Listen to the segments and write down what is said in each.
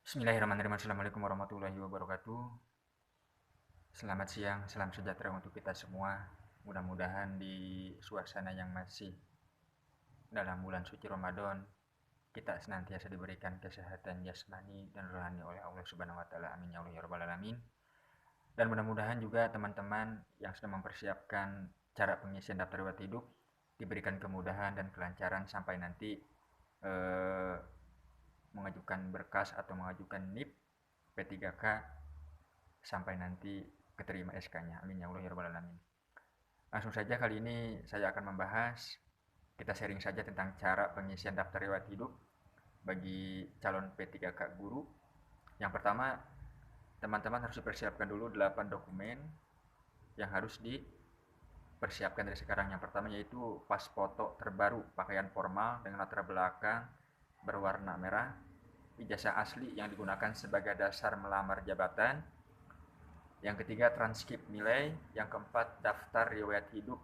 Bismillahirrahmanirrahim. Assalamualaikum warahmatullahi wabarakatuh. Selamat siang, salam sejahtera untuk kita semua. Mudah-mudahan di suasana yang masih dalam bulan suci Ramadan, kita senantiasa diberikan kesehatan jasmani dan rohani oleh Allah Subhanahu wa taala. Amin ya Allah ya rabbal alamin. Dan mudah-mudahan juga teman-teman yang sedang mempersiapkan cara pengisian daftar riwayat hidup diberikan kemudahan dan kelancaran sampai nanti eh, mengajukan berkas atau mengajukan NIP P3K sampai nanti keterima SK-nya. Amin ya Allah ya rabbal alamin. Langsung saja kali ini saya akan membahas, kita sharing saja tentang cara pengisian daftar riwayat hidup bagi calon P3K guru. Yang pertama, teman-teman harus dipersiapkan dulu 8 dokumen yang harus dipersiapkan dari sekarang. Yang pertama yaitu pas foto terbaru, pakaian formal dengan latar belakang berwarna merah, ijazah asli yang digunakan sebagai dasar melamar jabatan. Yang ketiga, transkrip nilai. Yang keempat, daftar riwayat hidup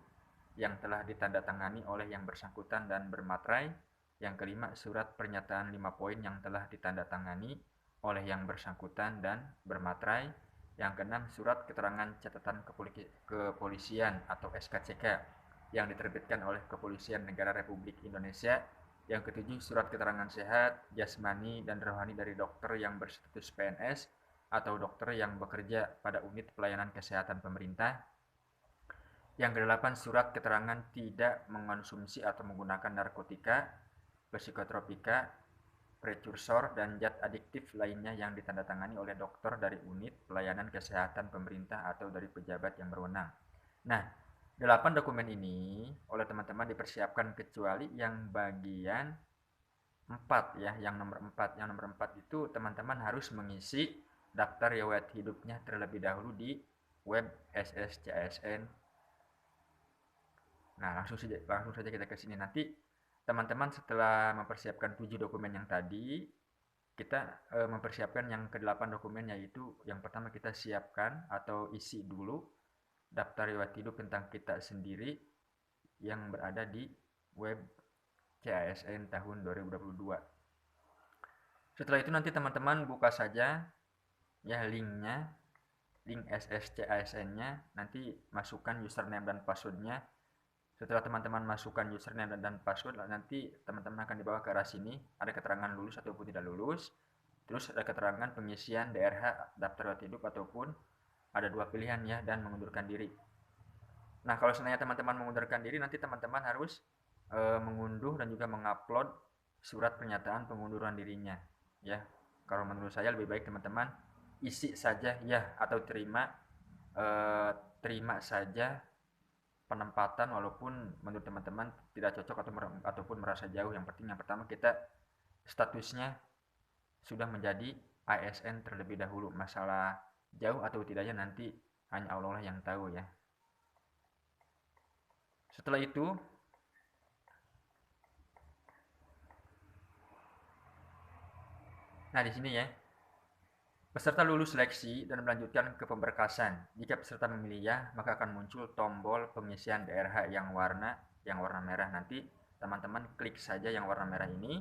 yang telah ditandatangani oleh yang bersangkutan dan bermaterai. Yang kelima, surat pernyataan 5 poin yang telah ditandatangani oleh yang bersangkutan dan bermaterai. Yang keenam, surat keterangan catatan kepolisian atau SKCK yang diterbitkan oleh Kepolisian Negara Republik Indonesia. Yang ketujuh, surat keterangan sehat, jasmani, dan rohani dari dokter yang berstatus PNS atau dokter yang bekerja pada unit pelayanan kesehatan pemerintah. Yang kedelapan, surat keterangan tidak mengonsumsi atau menggunakan narkotika, psikotropika, prekursor, dan zat adiktif lainnya yang ditandatangani oleh dokter dari unit pelayanan kesehatan pemerintah atau dari pejabat yang berwenang. Nah, 8 dokumen ini oleh teman-teman dipersiapkan kecuali yang bagian 4 ya, yang nomor 4. Yang nomor 4 itu teman-teman harus mengisi daftar riwayat hidupnya terlebih dahulu di web SSCASN. Nah, langsung saja kita ke sini. Nanti teman-teman setelah mempersiapkan 7 dokumen yang tadi, kita mempersiapkan yang ke-8 dokumen, yaitu yang pertama kita siapkan atau isi dulu daftar riwayat hidup tentang kita sendiri yang berada di web CASN tahun 2022. Setelah itu nanti teman-teman buka saja ya linknya, link SSCASN-nya, nanti masukkan username dan password-nya. Setelah teman-teman masukkan username dan password, nanti teman-teman akan dibawa ke arah sini, ada keterangan lulus ataupun tidak lulus. Terus ada keterangan pengisian DRH daftar riwayat hidup ataupun ada 2 pilihan ya, dan mengundurkan diri. Nah, kalau seandainya teman-teman mengundurkan diri, nanti teman-teman harus mengunduh dan juga mengupload surat pernyataan pengunduran dirinya ya. Kalau menurut saya lebih baik teman-teman isi saja ya atau terima saja penempatan walaupun menurut teman-teman tidak cocok ataupun merasa jauh. Yang penting yang pertama kita statusnya sudah menjadi ASN terlebih dahulu. Masalah jauh atau tidaknya nanti hanya Allah yang tahu ya. Setelah itu nah di sini ya, peserta lulus seleksi dan melanjutkan ke pemberkasan. Jika peserta memilih ya, maka akan muncul tombol pengisian DRH yang warna merah. Nanti teman-teman klik saja yang warna merah ini.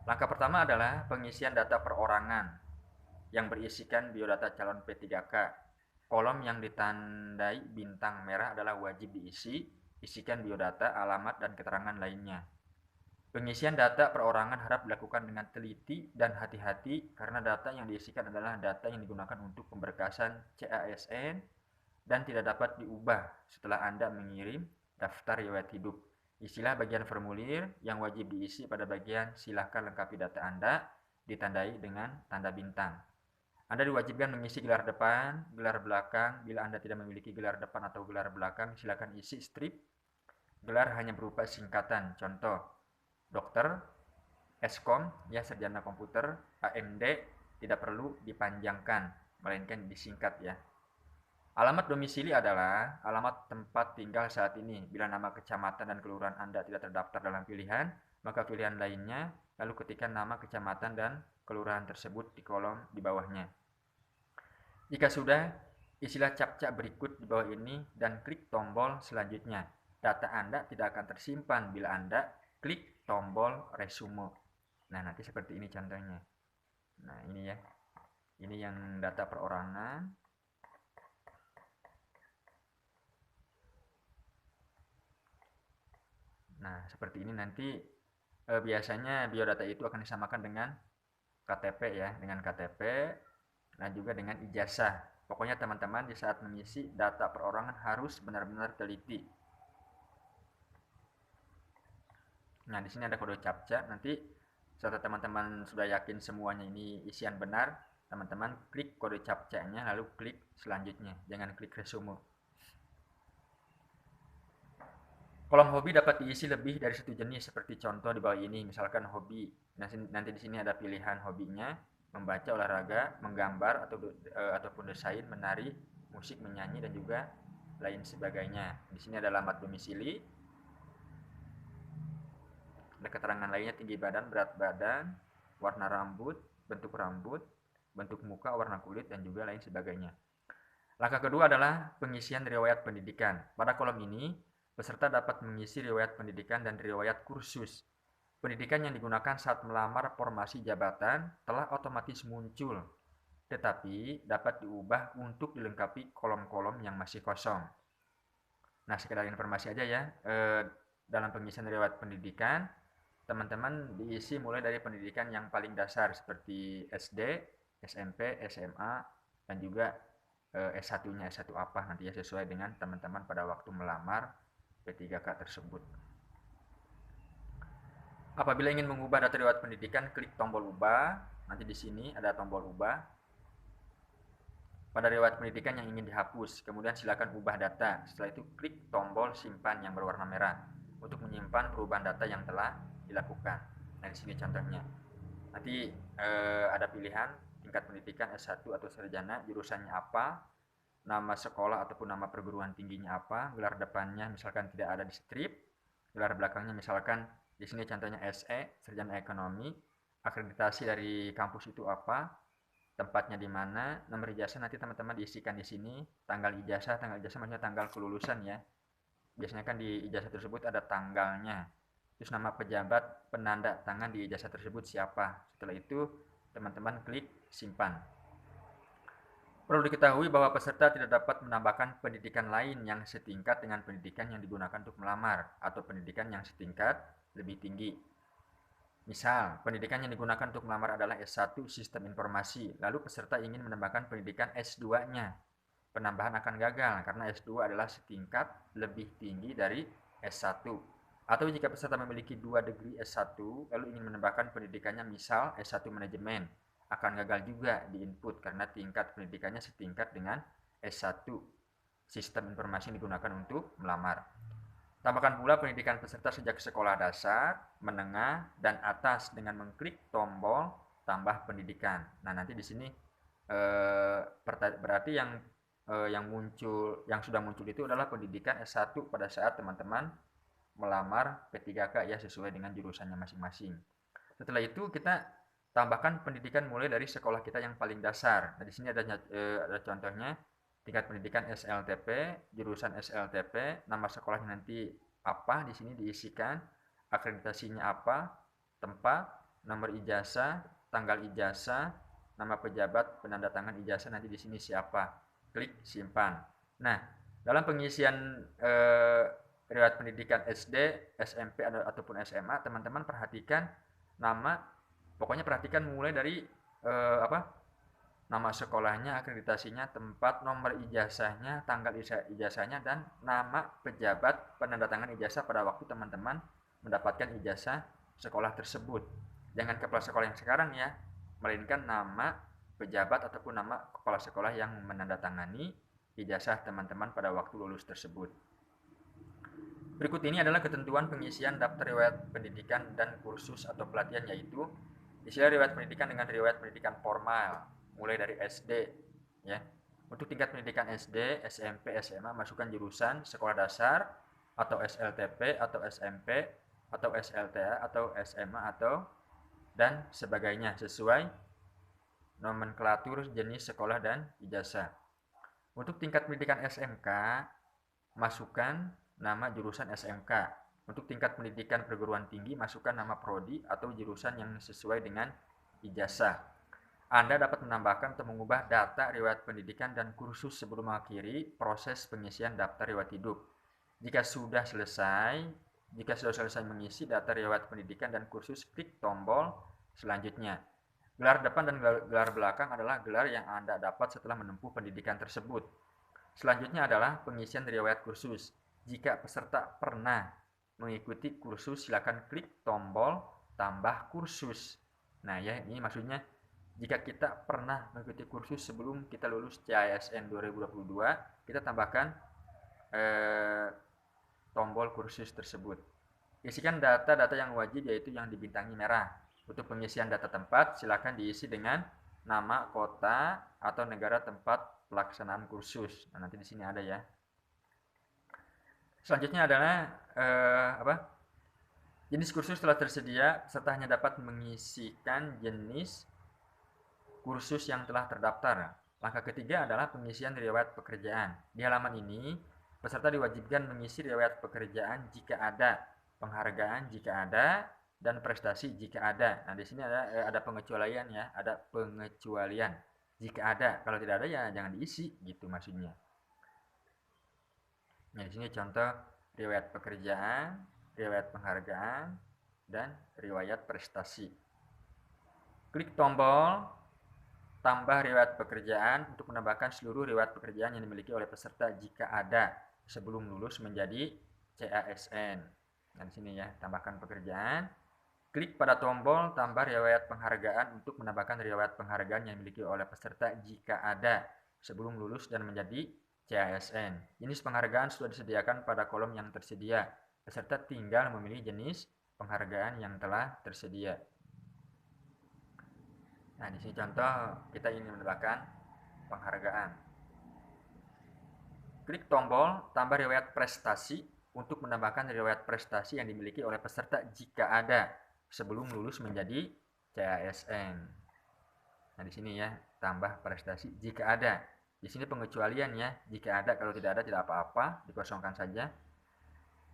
Langkah pertama adalah pengisian data perorangan yang berisikan biodata calon P3K. Kolom yang ditandai bintang merah adalah wajib diisi. Isikan biodata, alamat, dan keterangan lainnya. Pengisian data perorangan harap dilakukan dengan teliti dan hati-hati karena data yang diisikan adalah data yang digunakan untuk pemberkasan CASN dan tidak dapat diubah setelah Anda mengirim daftar riwayat hidup. Isilah bagian formulir yang wajib diisi pada bagian silakan lengkapi data Anda ditandai dengan tanda bintang. Anda diwajibkan mengisi gelar depan, gelar belakang. Bila Anda tidak memiliki gelar depan atau gelar belakang, silakan isi strip. Gelar hanya berupa singkatan, contoh dokter, Eskom, ya sarjana komputer, AMD, tidak perlu dipanjangkan, melainkan disingkat ya. Alamat domisili adalah alamat tempat tinggal saat ini. Bila nama kecamatan dan kelurahan Anda tidak terdaftar dalam pilihan, maka pilihan lainnya, lalu ketikkan nama kecamatan dan kelurahan tersebut di kolom di bawahnya. Jika sudah, isilah captcha berikut di bawah ini dan klik tombol selanjutnya. Data Anda tidak akan tersimpan bila Anda klik tombol resume. Nah, nanti seperti ini contohnya. Nah, ini ya. Ini yang data perorangan. Nah, seperti ini nanti biasanya biodata itu akan disamakan dengan KTP ya, dengan KTP, nah juga dengan ijazah. Pokoknya teman-teman di saat mengisi data perorangan harus benar-benar teliti. Nah, di sini ada kode CAPTCHA. Nanti setelah teman-teman sudah yakin semuanya ini isian benar, teman-teman klik kode CAPTCHA-nya lalu klik selanjutnya. Jangan klik resume. Kolom hobi dapat diisi lebih dari satu jenis seperti contoh di bawah ini, misalkan hobi. Nanti di sini ada pilihan hobinya, membaca, olahraga, menggambar ataupun desain, menari, musik, menyanyi dan juga lain sebagainya. Di sini ada alamat domisili, ada keterangan lainnya tinggi badan, berat badan, warna rambut, bentuk muka, warna kulit dan juga lain sebagainya. Langkah kedua adalah pengisian riwayat pendidikan. Pada kolom ini peserta dapat mengisi riwayat pendidikan dan riwayat kursus. Pendidikan yang digunakan saat melamar formasi jabatan telah otomatis muncul, tetapi dapat diubah untuk dilengkapi kolom-kolom yang masih kosong. Nah, sekedar informasi aja ya, dalam pengisian riwayat pendidikan, teman-teman diisi mulai dari pendidikan yang paling dasar seperti SD, SMP, SMA, dan juga S1-nya, S1 apa nanti ya sesuai dengan teman-teman pada waktu melamar P3K tersebut. Apabila ingin mengubah data riwayat pendidikan, klik tombol ubah. Nanti di sini ada tombol ubah. Pada riwayat pendidikan yang ingin dihapus, kemudian silakan ubah data. Setelah itu klik tombol simpan yang berwarna merah untuk menyimpan perubahan data yang telah dilakukan. Nah, di sini contohnya. Nanti ada pilihan tingkat pendidikan S1 atau sarjana, jurusannya apa, nama sekolah ataupun nama perguruan tingginya apa, gelar depannya misalkan tidak ada di strip, gelar belakangnya misalkan di sini contohnya SE, sarjana ekonomi, akreditasi dari kampus itu apa, tempatnya di mana, nomor ijazah nanti teman-teman diisikan di sini, tanggal ijazah maksudnya tanggal kelulusan ya. Biasanya kan di ijazah tersebut ada tanggalnya. Terus nama pejabat penanda tangan di ijazah tersebut siapa. Setelah itu teman-teman klik simpan. Perlu diketahui bahwa peserta tidak dapat menambahkan pendidikan lain yang setingkat dengan pendidikan yang digunakan untuk melamar atau pendidikan yang setingkat lebih tinggi. Misal, pendidikan yang digunakan untuk melamar adalah S1 Sistem Informasi, lalu peserta ingin menambahkan pendidikan S2-nya. Penambahan akan gagal karena S2 adalah setingkat lebih tinggi dari S1. Atau jika peserta memiliki 2 degree S1 lalu ingin menambahkan pendidikannya misal S1 Manajemen, akan gagal juga di input karena tingkat pendidikannya setingkat dengan S1 Sistem Informasi yang digunakan untuk melamar. Tambahkan pula pendidikan peserta sejak sekolah dasar, menengah, dan atas dengan mengklik tombol tambah pendidikan. Nah, nanti di sini berarti yang sudah muncul itu adalah pendidikan S1 pada saat teman-teman melamar P3K ya sesuai dengan jurusannya masing-masing. Setelah itu kita tambahkan pendidikan mulai dari sekolah kita yang paling dasar. Nah, di sini ada contohnya tingkat pendidikan SLTP, jurusan SLTP, nama sekolahnya nanti apa, di sini diisikan, akreditasinya apa, tempat, nomor ijazah, tanggal ijazah, nama pejabat penanda tangan ijazah nanti di sini siapa. Klik simpan. Nah, dalam pengisian riwayat pendidikan SD, SMP ataupun SMA, teman-teman perhatikan nama. Pokoknya perhatikan mulai dari nama sekolahnya, akreditasinya, tempat, nomor ijazahnya, tanggal ijazahnya, dan nama pejabat penandatangan ijazah pada waktu teman-teman mendapatkan ijazah sekolah tersebut. Jangan kepala sekolah yang sekarang ya, melainkan nama pejabat ataupun nama kepala sekolah yang menandatangani ijazah teman-teman pada waktu lulus tersebut. Berikut ini adalah ketentuan pengisian daftar riwayat pendidikan dan kursus atau pelatihan, yaitu isilah riwayat pendidikan dengan riwayat pendidikan formal mulai dari SD ya. Untuk tingkat pendidikan SD, SMP, SMA masukkan jurusan sekolah dasar atau SLTP atau SMP atau SLTA atau SMA atau dan sebagainya sesuai nomenklatur jenis sekolah dan ijazah. Untuk tingkat pendidikan SMK masukkan nama jurusan SMK. Untuk tingkat pendidikan perguruan tinggi masukkan nama prodi atau jurusan yang sesuai dengan ijazah. Anda dapat menambahkan atau mengubah data riwayat pendidikan dan kursus sebelum mengakhiri proses pengisian daftar riwayat hidup. Jika sudah selesai mengisi data riwayat pendidikan dan kursus, klik tombol selanjutnya. Gelar depan dan gelar belakang adalah gelar yang Anda dapat setelah menempuh pendidikan tersebut. Selanjutnya adalah pengisian riwayat kursus. Jika peserta pernah mengikuti kursus, silakan klik tombol tambah kursus. Nah ya, ini maksudnya jika kita pernah mengikuti kursus sebelum kita lulus CASN 2022, kita tambahkan tombol kursus tersebut. Isikan data-data yang wajib, yaitu yang dibintangi merah. Untuk pengisian data tempat, silakan diisi dengan nama kota atau negara tempat pelaksanaan kursus. Nah, nanti di sini ada ya. Selanjutnya adalah jenis kursus telah tersedia, peserta hanya dapat mengisikan jenis kursus yang telah terdaftar. Langkah ketiga adalah pengisian riwayat pekerjaan. Di halaman ini, peserta diwajibkan mengisi riwayat pekerjaan jika ada, penghargaan jika ada, dan prestasi jika ada. Nah, di sini ada pengecualian ya, ada pengecualian. Jika ada, kalau tidak ada ya jangan diisi gitu maksudnya. Nah, di sini contoh riwayat pekerjaan, riwayat penghargaan, dan riwayat prestasi. Klik tombol tambah riwayat pekerjaan untuk menambahkan seluruh riwayat pekerjaan yang dimiliki oleh peserta jika ada sebelum lulus menjadi CASN. Nah, di sini ya, tambahkan pekerjaan. Klik pada tombol tambah riwayat penghargaan untuk menambahkan riwayat penghargaan yang dimiliki oleh peserta jika ada sebelum lulus dan menjadi CASN. Jenis penghargaan sudah disediakan pada kolom yang tersedia. Peserta tinggal memilih jenis penghargaan yang telah tersedia. Nah, di sini contoh kita ingin menambahkan penghargaan. Klik tombol tambah riwayat prestasi untuk menambahkan riwayat prestasi yang dimiliki oleh peserta jika ada sebelum lulus menjadi CASN. Nah, di sini ya, tambah prestasi jika ada. Di sini pengecualian ya, jika ada, kalau tidak ada tidak apa-apa, dikosongkan saja.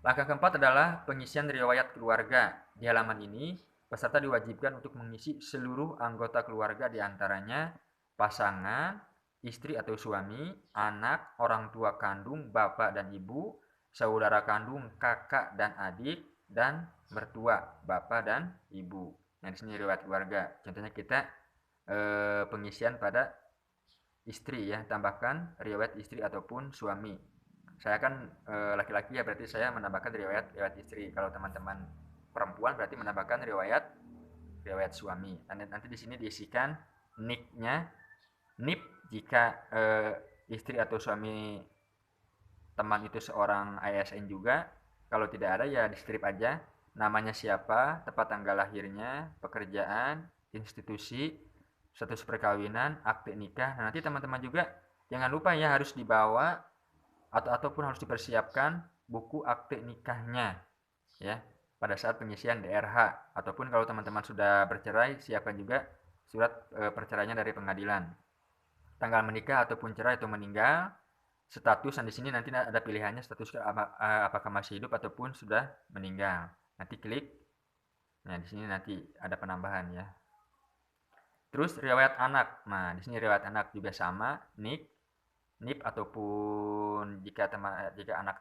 Langkah keempat adalah pengisian riwayat keluarga. Di halaman ini, peserta diwajibkan untuk mengisi seluruh anggota keluarga, diantaranya pasangan, istri atau suami, anak, orang tua kandung, bapak dan ibu, saudara kandung, kakak dan adik, dan mertua, bapak dan ibu. Nah, di sini riwayat keluarga. Contohnya kita pengisian pada istri ya, tambahkan riwayat istri ataupun suami. Saya kan laki-laki ya, berarti saya menambahkan riwayat istri. Kalau teman-teman perempuan berarti menambahkan riwayat suami. Nanti di sini diisikan NIK-nya, NIP jika istri atau suami teman itu seorang ASN juga. Kalau tidak ada ya di strip aja, namanya siapa, tepat tanggal lahirnya, pekerjaan, institusi, status perkawinan, akte nikah. Nah, nanti teman-teman juga jangan lupa ya, harus dibawa ataupun harus dipersiapkan buku akte nikahnya ya pada saat pengisian DRH, ataupun kalau teman-teman sudah bercerai, siapkan juga surat perceraiannya dari pengadilan. Tanggal menikah ataupun cerai atau meninggal, status, dan di sini nanti ada pilihannya status apakah masih hidup ataupun sudah meninggal. Nanti klik. Nah, di sini nanti ada penambahan ya. Terus riwayat anak. Nah, di sini riwayat anak juga sama, NIP ataupun jika anak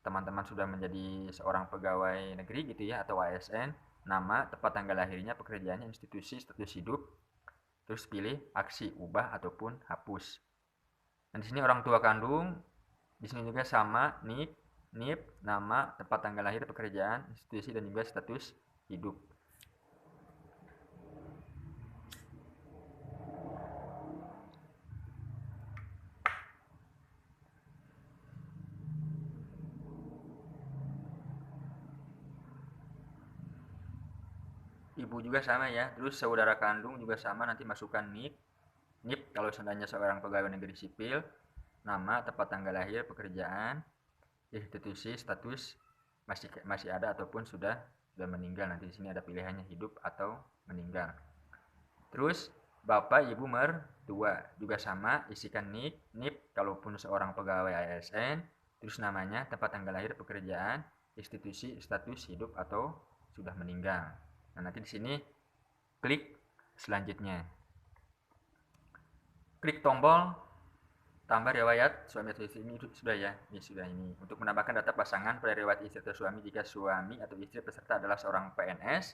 teman-teman sudah menjadi seorang pegawai negeri gitu ya, atau ASN, nama, tepat tanggal lahirnya, pekerjaannya, institusi, status hidup. Terus pilih aksi ubah ataupun hapus. Dan di sini orang tua kandung, di sini juga sama, NIP, nama, tempat tanggal lahir, pekerjaan, institusi, dan juga status hidup. Ibu juga sama ya. Terus saudara kandung juga sama, nanti masukkan NIP kalau seandainya seorang pegawai negeri sipil, nama, tempat tanggal lahir, pekerjaan, institusi, status masih ada ataupun sudah meninggal. Nanti di sini ada pilihannya hidup atau meninggal. Terus bapak, ibu, mertua juga sama, isikan NIP kalaupun seorang pegawai ASN, terus namanya, tempat tanggal lahir, pekerjaan, institusi, status hidup atau sudah meninggal. Nah, nanti di sini klik selanjutnya. klik tombol tambah riwayat suami atau istri. Ini sudah ya, ini sudah ini. Untuk menambahkan data pasangan pada riwayat istri atau suami, jika suami atau istri peserta adalah seorang PNS,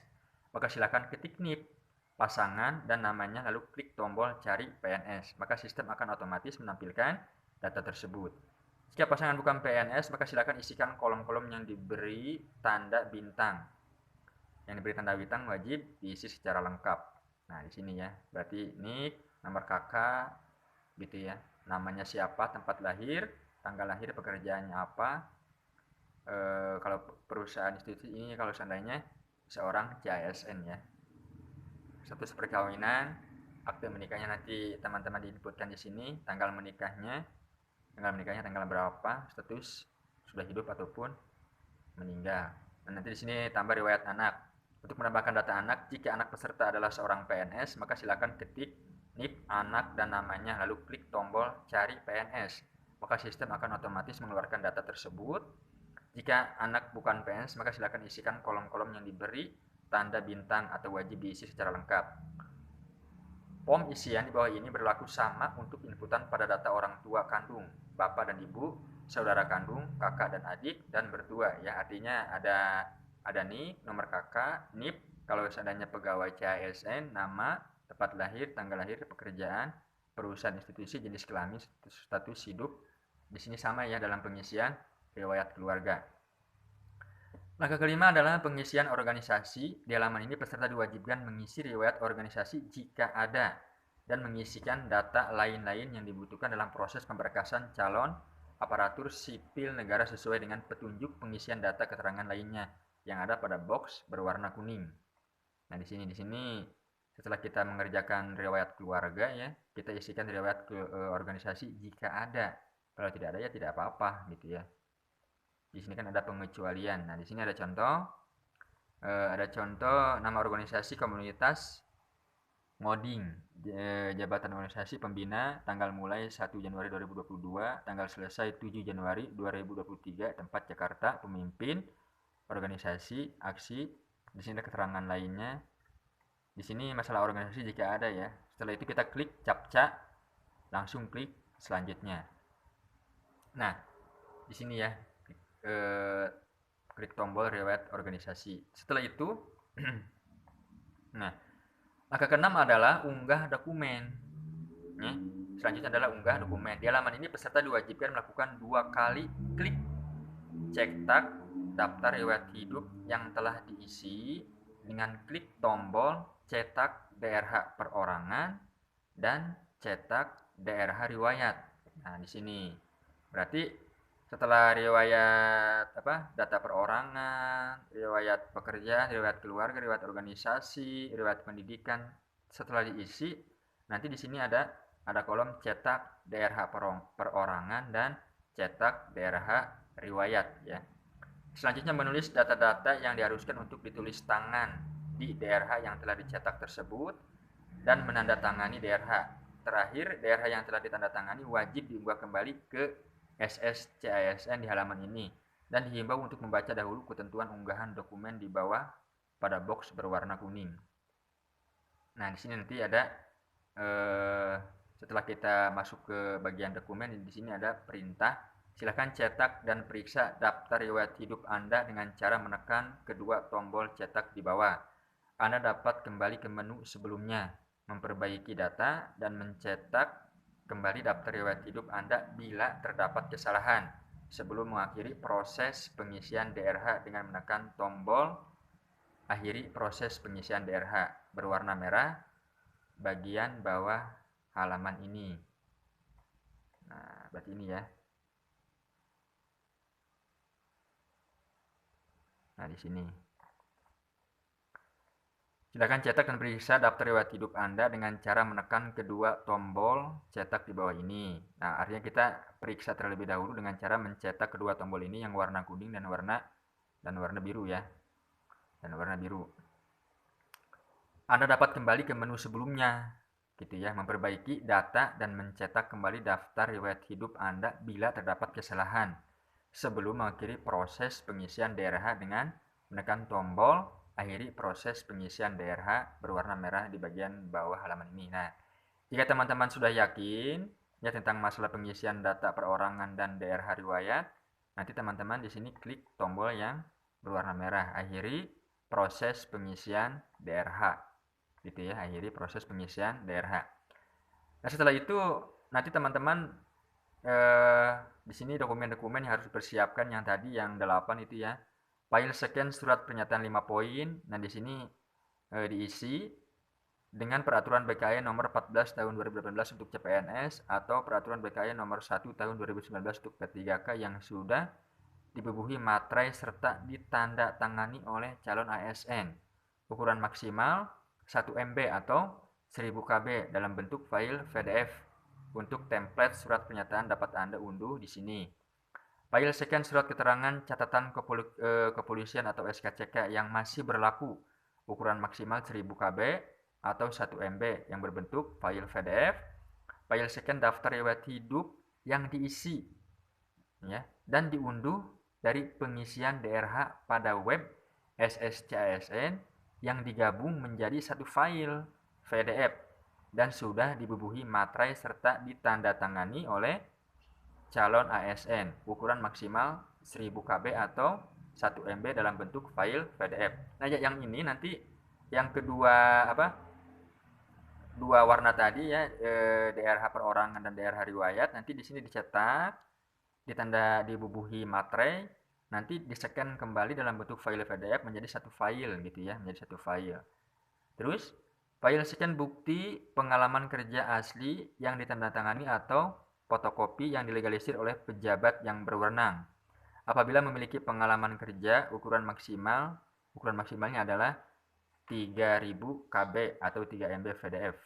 maka silakan ketik NIP pasangan dan namanya, lalu klik tombol cari PNS. Maka sistem akan otomatis menampilkan data tersebut. Jika pasangan bukan PNS, maka silakan isikan kolom-kolom yang diberi tanda bintang. Yang diberi tanda bintang wajib diisi secara lengkap. Nah, di sini ya, berarti NIK, nomor kakak, gitu ya. Namanya siapa, tempat lahir, tanggal lahir, pekerjaannya apa. Kalau perusahaan institusi ini, kalau seandainya seorang CASN ya. Status perkawinan, akte menikahnya nanti teman-teman diinputkan di sini, tanggal menikahnya tanggal berapa, status sudah hidup ataupun meninggal. Dan nanti di sini tambah riwayat anak. Untuk menambahkan data anak, jika anak peserta adalah seorang PNS, maka silakan ketik NIP anak dan namanya, lalu klik tombol cari PNS. Maka sistem akan otomatis mengeluarkan data tersebut. Jika anak bukan PNS, maka silakan isikan kolom-kolom yang diberi tanda bintang atau wajib diisi secara lengkap. Form isian di bawah ini berlaku sama untuk inputan pada data orang tua kandung, bapak dan ibu, saudara kandung, kakak dan adik, dan berdua ya. Artinya ada NIK, nomor kakak, NIP, kalau seandainya pegawai CASN, nama, tempat lahir, tanggal lahir, pekerjaan, perusahaan, institusi, jenis kelamin, status hidup. Di sini sama ya dalam pengisian riwayat keluarga. Langkah kelima adalah pengisian organisasi. Di halaman ini peserta diwajibkan mengisi riwayat organisasi jika ada dan mengisikan data lain-lain yang dibutuhkan dalam proses pemberkasan calon aparatur sipil negara sesuai dengan petunjuk pengisian data keterangan lainnya yang ada pada box berwarna kuning. Nah, di sini setelah kita mengerjakan riwayat keluarga ya, kita isikan riwayat organisasi jika ada. Kalau tidak ada ya tidak apa-apa gitu ya. Di sini kan ada pengecualian. Nah, di sini ada contoh. Nama organisasi komunitas ngoding, jabatan organisasi pembina, tanggal mulai 1 Januari 2022, tanggal selesai 7 Januari 2023, tempat Jakarta, pemimpin, organisasi, aksi. Di sini ada keterangan lainnya. Di sini masalah organisasi jika ada ya. Setelah itu kita klik captcha, langsung klik selanjutnya. Nah, di sini ya, klik tombol riwayat organisasi. Setelah itu, nah, langkah keenam adalah unggah dokumen. Selanjutnya adalah unggah dokumen. Di halaman ini peserta diwajibkan melakukan 2 kali klik cetak daftar riwayat hidup yang telah diisi dengan klik tombol cetak DRH perorangan dan cetak DRH riwayat. Nah, di sini berarti setelah riwayat data perorangan, riwayat pekerjaan, riwayat keluarga, riwayat organisasi, riwayat pendidikan, setelah diisi, nanti di sini ada kolom cetak DRH perorangan dan cetak DRH riwayat ya. Selanjutnya menulis data-data yang diharuskan untuk ditulis tangan di DRH yang telah dicetak tersebut dan menandatangani DRH. Terakhir, DRH yang telah ditandatangani wajib diunggah kembali ke SSCASN di halaman ini dan dihimbau untuk membaca dahulu ketentuan unggahan dokumen di bawah pada box berwarna kuning. Nah, di sini nanti ada setelah kita masuk ke bagian dokumen, di sini ada perintah. Silakan cetak dan periksa daftar riwayat hidup Anda dengan cara menekan kedua tombol cetak di bawah. Anda dapat kembali ke menu sebelumnya, memperbaiki data, dan mencetak kembali daftar riwayat hidup Anda bila terdapat kesalahan sebelum mengakhiri proses pengisian DRH dengan menekan tombol akhiri proses pengisian DRH berwarna merah bagian bawah halaman ini. Nah, berarti ini ya. Nah, di sini. Silakan cetak dan periksa daftar riwayat hidup Anda dengan cara menekan kedua tombol cetak di bawah ini. Nah, artinya kita periksa terlebih dahulu dengan cara mencetak kedua tombol ini yang warna kuning dan warna biru ya. Dan warna biru. Anda dapat kembali ke menu sebelumnya, gitu ya, memperbaiki data dan mencetak kembali daftar riwayat hidup Anda bila terdapat kesalahan sebelum mengakhiri proses pengisian DRH dengan menekan tombol akhiri proses pengisian DRH berwarna merah di bagian bawah halaman ini. Nah, Jika teman-teman sudah yakin ya tentang masalah pengisian data perorangan dan daerah riwayat, nanti teman-teman di sini klik tombol yang berwarna merah, akhiri proses pengisian DRH. Gitu ya, akhiri proses pengisian DRH. Nah, setelah itu nanti teman-teman di sini dokumen-dokumen yang harus dipersiapkan yang tadi yang 8 itu ya. File scan surat pernyataan 5 poin. Nah, di sini diisi dengan peraturan BKN nomor 14 tahun 2018 untuk CPNS atau peraturan BKN nomor 1 tahun 2019 untuk P3K yang sudah dibubuhi materai serta ditandatangani oleh calon ASN. Ukuran maksimal 1 MB atau 1000 KB dalam bentuk file PDF. Untuk template surat pernyataan dapat Anda unduh di sini. File scan surat keterangan catatan kepolisian atau SKCK yang masih berlaku ukuran maksimal 1000 KB atau 1 MB yang berbentuk file PDF. File scan daftar riwayat hidup yang diisi ya dan diunduh dari pengisian DRH pada web SSCASN yang digabung menjadi satu file PDF dan sudah dibubuhi materai serta ditandatangani oleh calon ASN ukuran maksimal 1000 KB atau 1 MB dalam bentuk file PDF. Nah, yang ini nanti yang kedua dua warna tadi ya, DRH perorangan dan DRH riwayat nanti di sini dicetak, ditanda dibubuhi materai, nanti di-scan kembali dalam bentuk file PDF menjadi satu file gitu ya, menjadi satu file. Terus file scan bukti pengalaman kerja asli yang ditandatangani atau fotokopi yang dilegalisir oleh pejabat yang berwenang. Apabila memiliki pengalaman kerja, ukuran maksimalnya adalah 3000 KB atau 3 MB PDF.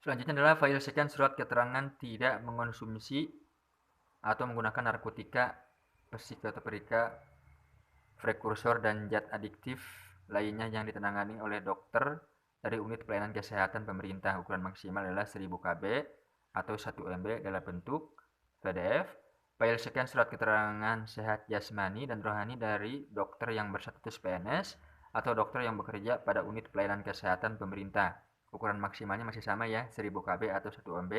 Selanjutnya adalah file scan surat keterangan tidak mengonsumsi atau menggunakan narkotika, psikotropa, prekursor, dan zat adiktif lainnya yang ditangani oleh dokter dari unit pelayanan kesehatan pemerintah. Ukuran maksimal adalah 1000 KB atau 1 MB dalam bentuk PDF. File scan surat keterangan sehat jasmani dan rohani dari dokter yang berstatus PNS atau dokter yang bekerja pada unit pelayanan kesehatan pemerintah. Ukuran maksimalnya masih sama ya, 1000 KB atau 1 MB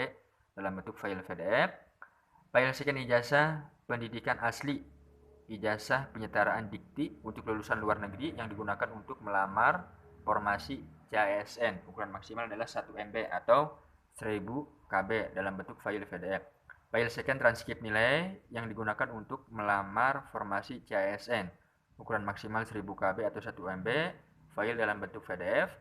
dalam bentuk file PDF. File scan ijazah pendidikan asli, ijazah penyetaraan dikti untuk lulusan luar negeri yang digunakan untuk melamar formasi CASN. Ukuran maksimal adalah 1 MB atau 1000 KB dalam bentuk file PDF. File scan transkrip nilai yang digunakan untuk melamar formasi CASN. Ukuran maksimal 1000 KB atau 1 MB, file dalam bentuk PDF.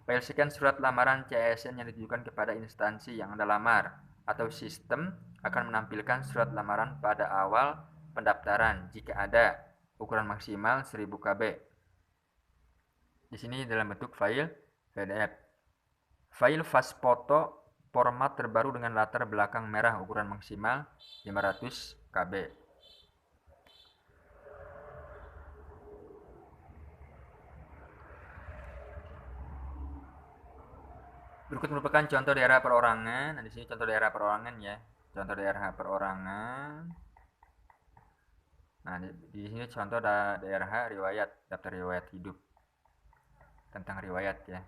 File scan surat lamaran CASN yang ditujukan kepada instansi yang Anda lamar atau sistem akan menampilkan surat lamaran pada awal pendaftaran jika ada. Ukuran maksimal 1000 KB. Di sini dalam bentuk file PDF. File fast foto format terbaru dengan latar belakang merah, ukuran maksimal 500 KB. Berikut merupakan contoh daerah perorangan. Nah, di sini contoh daerah perorangan ya. Contoh daerah perorangan. Nah, di sini contoh daerah riwayat, daftar riwayat hidup. Tentang riwayat ya.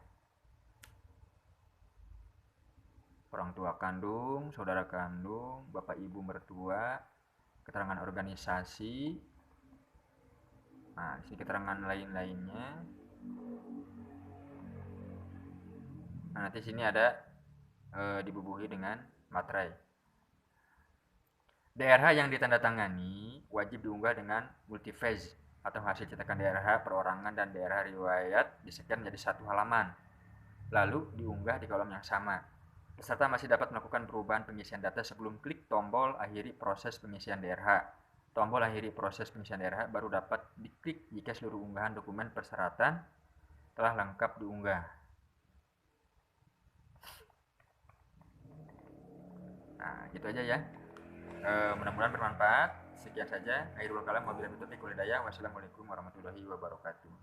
Orang tua kandung, saudara kandung, bapak ibu mertua, keterangan organisasi. Nah, di sini keterangan lain-lainnya. Nah, nanti sini ada dibubuhi dengan materai. DRH yang ditandatangani wajib diunggah dengan multiphase atau hasil cetakan DRH perorangan dan DRH riwayat di-scan menjadi satu halaman, lalu diunggah di kolom yang sama. Peserta masih dapat melakukan perubahan pengisian data sebelum klik tombol akhiri proses pengisian DRH. Tombol akhiri proses pengisian DRH baru dapat diklik jika seluruh unggahan dokumen persyaratan telah lengkap diunggah. Nah, gitu aja ya. Mudah-mudahan bermanfaat. Sekian saja. Akhirul kalam wabillahi taufiq wal hidayah. Wassalamualaikum warahmatullahi wabarakatuh.